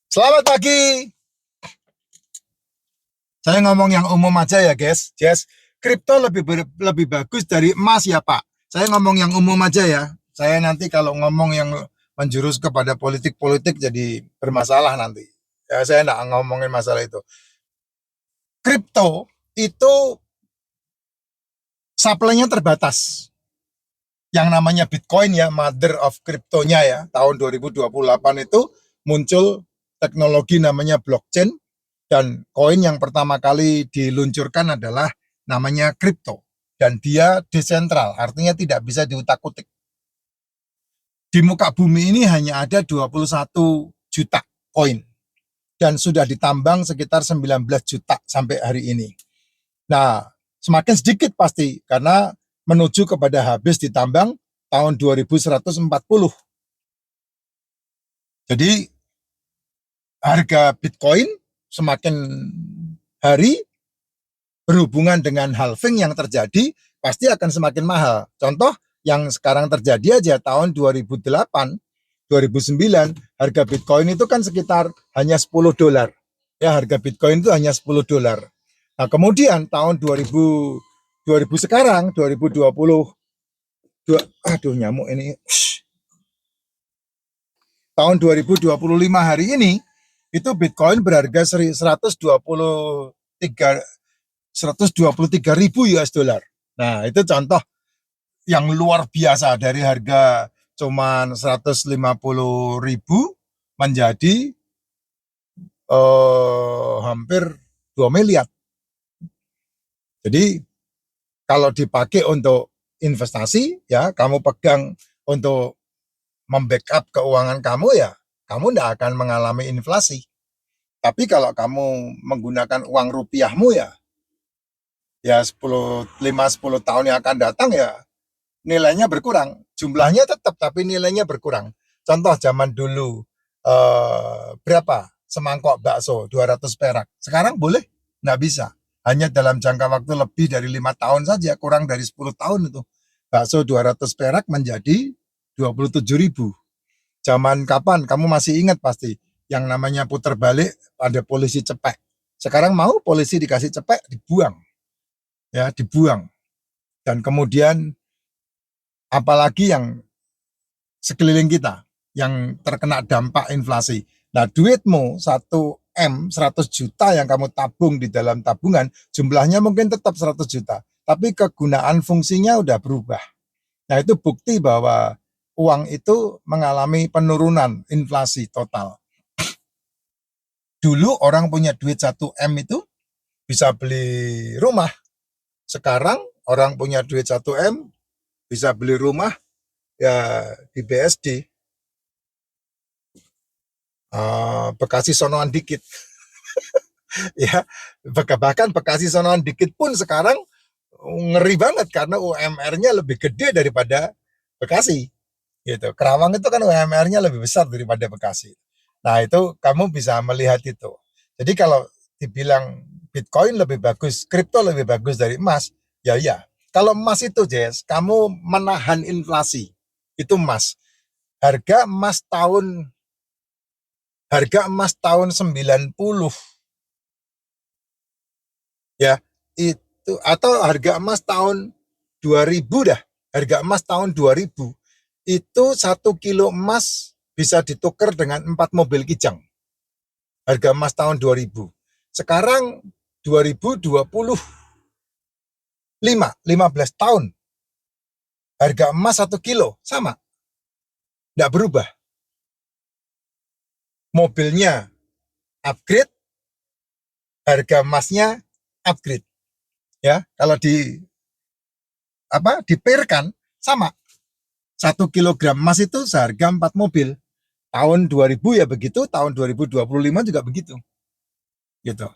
Selamat pagi. Saya ngomong yang umum aja ya, guys. Jess, kripto lebih bagus dari emas ya, Pak. Saya ngomong yang umum aja ya. Saya nanti kalau ngomong yang menjurus kepada politik-politik jadi bermasalah nanti. Ya, saya enggak ngomongin masalah itu. Kripto itu supply-nya terbatas. Yang namanya Bitcoin ya, mother of crypto-nya ya, tahun 2028 itu muncul teknologi namanya blockchain. Dan koin yang pertama kali diluncurkan adalah namanya kripto. Dan dia desentral, artinya tidak bisa diutak-utik. Di muka bumi ini hanya ada 21 juta koin. Dan sudah ditambang sekitar 19 juta sampai hari ini. Nah, semakin sedikit pasti, karena menuju kepada habis ditambang tahun 2140. Jadi, harga Bitcoin semakin hari berhubungan dengan halving yang terjadi, pasti akan semakin mahal. Contoh yang sekarang terjadi aja tahun 2008, 2009, harga Bitcoin itu kan sekitar hanya $10. Ya, harga Bitcoin itu hanya $10. Nah, kemudian tahun 2000 sekarang 2020, aduh nyamuk ini. Tahun 2025 hari ini itu Bitcoin berharga 123 ribu US dollar. Nah, itu contoh yang luar biasa dari harga cuman 150 ribu menjadi hampir 2 miliar. Jadi kalau dipakai untuk investasi, ya kamu pegang untuk membackup keuangan kamu, ya kamu tidak akan mengalami inflasi. Tapi kalau kamu menggunakan uang rupiahmu, ya 5-10 tahun yang akan datang, ya nilainya berkurang. Jumlahnya tetap, tapi nilainya berkurang. Contoh zaman dulu, berapa semangkok bakso? 200 perak. Sekarang boleh? Nggak bisa. Hanya dalam jangka waktu lebih dari 5 tahun saja, kurang dari 10 tahun itu. Bakso 200 perak menjadi 27 ribu. Zaman kapan? Kamu masih ingat pasti. Yang namanya putar balik, ada polisi cepek. Sekarang mau polisi dikasih cepek, dibuang. Ya, dibuang. Dan kemudian apalagi yang sekeliling kita yang terkena dampak inflasi. Nah, duitmu 1 M, 100 juta yang kamu tabung di dalam tabungan, jumlahnya mungkin tetap 100 juta, tapi kegunaan fungsinya udah berubah. Nah, itu bukti bahwa uang itu mengalami penurunan inflasi total. Dulu orang punya duit 1 M itu bisa beli rumah. Sekarang orang punya duit 1 M bisa beli rumah ya di BSD. Bekasi sonoan dikit. Ya, bahkan Bekasi sonoan dikit pun sekarang ngeri banget karena UMR-nya lebih gede daripada Bekasi gitu. Kerawang itu kan UMR-nya lebih besar daripada Bekasi. Nah, itu kamu bisa melihat itu. Jadi kalau dibilang Bitcoin lebih bagus, kripto lebih bagus dari emas, ya ya. Kalau emas itu, Jess, kamu menahan inflasi. Itu emas. Harga emas tahun harga emas tahun 90, ya, itu, atau harga emas tahun 2000 dah. Harga emas tahun 2000 itu 1 kilo emas bisa ditukar dengan 4 mobil kijang. Harga emas tahun 2000. Sekarang 2025, 15 tahun. Harga emas 1 kilo sama, tidak berubah. Mobilnya upgrade, harga emasnya upgrade. Ya, kalau dipairkan sama. 1 kilogram emas itu seharga 4 mobil. Tahun 2000 ya begitu, tahun 2025 juga begitu. Gitu.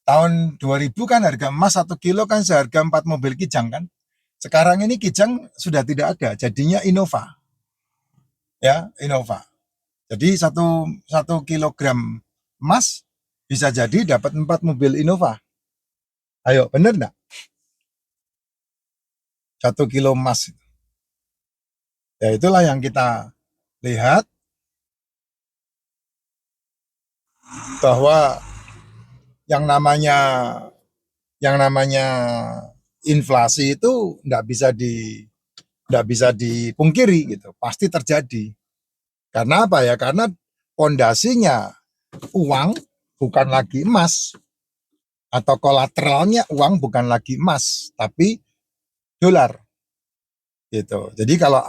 Tahun 2000 kan harga emas 1 kilo kan seharga 4 mobil kijang kan. Sekarang ini kijang sudah tidak ada, jadinya Innova. Ya, Innova. Jadi satu kilogram emas bisa jadi dapat 4 mobil Innova. Ayo, bener enggak? 1 kilo emas. Ya itulah yang kita lihat. bahwa yang namanya yang namanya inflasi itu nggak bisa dipungkiri gitu, pasti terjadi. Karena apa ya? Karena pondasinya uang bukan lagi emas, atau kolateralnya uang bukan lagi emas, tapi dolar gitu. Jadi kalau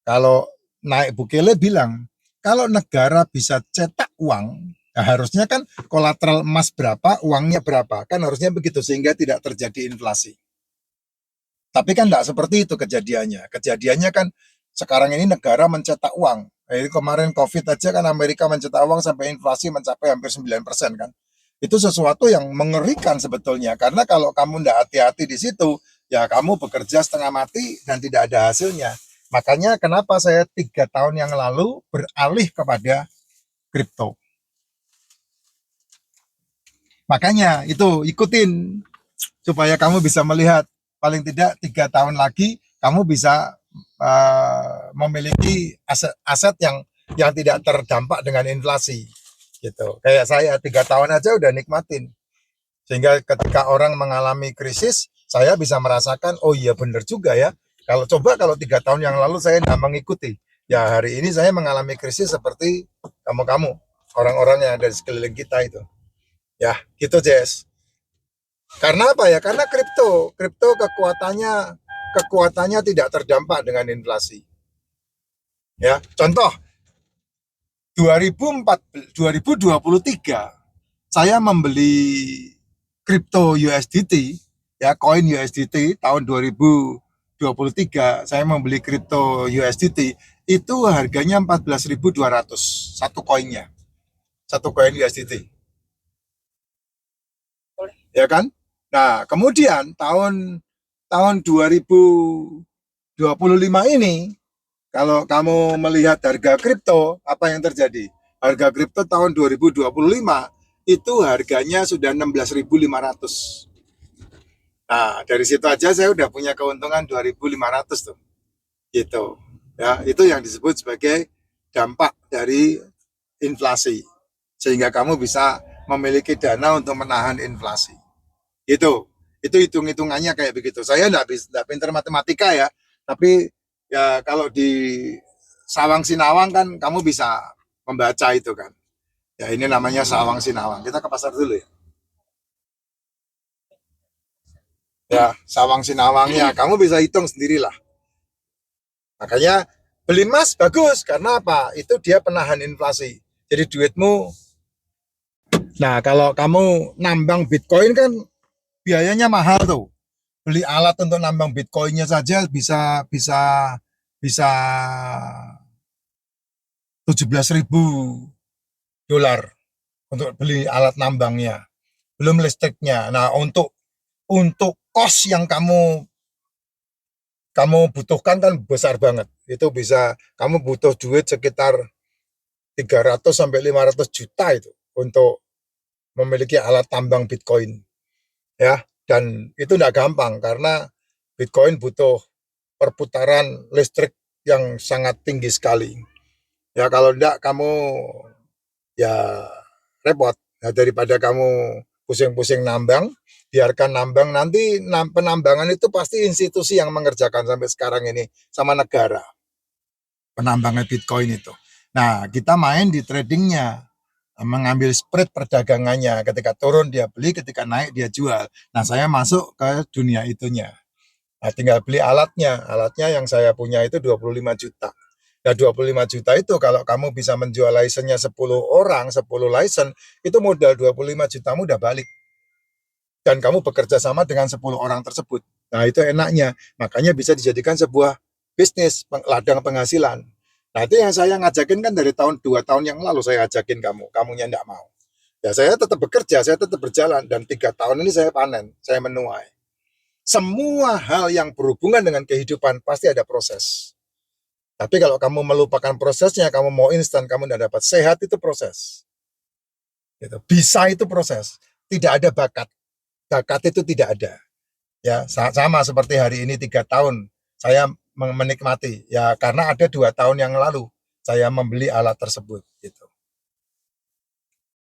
kalau naik Bukele bilang kalau negara bisa cetak uang, nah harusnya kan kolateral emas berapa, uangnya berapa, kan harusnya begitu sehingga tidak terjadi inflasi. Tapi kan tidak seperti itu kejadiannya. Kejadiannya kan sekarang ini negara mencetak uang. Jadi kemarin COVID aja kan Amerika mencetak uang sampai inflasi mencapai hampir 9% kan. Itu sesuatu yang mengerikan sebetulnya. Karena kalau kamu tidak hati-hati di situ, ya kamu bekerja setengah mati dan tidak ada hasilnya. Makanya kenapa saya 3 tahun yang lalu beralih kepada kripto. Makanya itu ikutin supaya kamu bisa melihat paling tidak 3 tahun lagi kamu bisa memiliki aset-aset yang tidak terdampak dengan inflasi gitu. Kayak saya 3 tahun aja udah nikmatin, sehingga ketika orang mengalami krisis saya bisa merasakan oh iya bener juga ya, kalau 3 tahun yang lalu saya tidak mengikuti, ya hari ini saya mengalami krisis seperti kamu-kamu, orang-orang yang ada di sekeliling kita itu ya gitu Jess. Karena apa ya? Karena kripto kekuatannya tidak terdampak dengan inflasi. Ya, contoh 2023 saya membeli kripto USDT, ya koin USDT tahun 2023 saya membeli kripto USDT itu harganya 14.200 satu koinnya, satu koin USDT, ya kan? Nah, kemudian tahun tahun 2025 ini, kalau kamu melihat harga kripto, apa yang terjadi? Harga kripto tahun 2025 itu harganya sudah 16.500. Nah, dari situ aja saya udah punya keuntungan 2.500 tuh. Gitu. Ya, itu yang disebut sebagai dampak dari inflasi. Sehingga kamu bisa memiliki dana untuk menahan inflasi. Itu hitung-hitungannya kayak begitu. Saya enggak pinter matematika ya, tapi ya kalau di Sawang Sinawang kan kamu bisa membaca itu kan. Ya ini namanya Sawang Sinawang. Kita ke pasar dulu ya. Ya, Sawang Sinawangnya kamu bisa hitung sendirilah. Makanya beli emas bagus karena apa? Itu dia penahan inflasi. Jadi duitmu. Nah, kalau kamu nambang Bitcoin kan biayanya mahal tuh. Beli alat untuk nambang Bitcoinnya saja bisa bisa bisa 17.000 dolar untuk beli alat nambangnya, belum listriknya. Nah, untuk kos yang kamu kamu butuhkan kan besar banget. Itu bisa kamu butuh duit sekitar 300 sampai 500 juta itu untuk memiliki alat tambang Bitcoin ya. Dan itu tidak gampang karena Bitcoin butuh perputaran listrik yang sangat tinggi sekali. Ya kalau tidak kamu ya repot. Nah, daripada kamu pusing-pusing nambang, biarkan nambang, nanti penambangan itu pasti institusi yang mengerjakan sampai sekarang ini sama negara. Penambangan Bitcoin itu. Nah, kita main di tradingnya, mengambil spread perdagangannya. Ketika turun dia beli, ketika naik dia jual. Nah, saya masuk ke dunia itunya. Nah, tinggal beli alatnya. Alatnya yang saya punya itu 25 juta. Nah, 25 juta itu kalau kamu bisa menjual license-nya 10 orang, 10 license, itu modal 25 jutamu udah balik. Dan kamu bekerja sama dengan 10 orang tersebut. Nah, itu enaknya. Makanya bisa dijadikan sebuah bisnis, ladang penghasilan. Nah, itu yang saya ngajakin kan dari 2 tahun yang lalu saya ajakin kamu. Kamunya enggak mau. Ya, saya tetap bekerja, saya tetap berjalan. Dan 3 tahun ini saya panen, saya menuai. Semua hal yang berhubungan dengan kehidupan pasti ada proses. Tapi kalau kamu melupakan prosesnya, kamu mau instan, kamu tidak dapat. Sehat itu proses. Gitu. Bisa itu proses. Tidak ada bakat. Bakat itu tidak ada. Ya, sama seperti hari ini 3 tahun saya menikmati. Ya, karena ada 2 tahun yang lalu saya membeli alat tersebut. Gitu.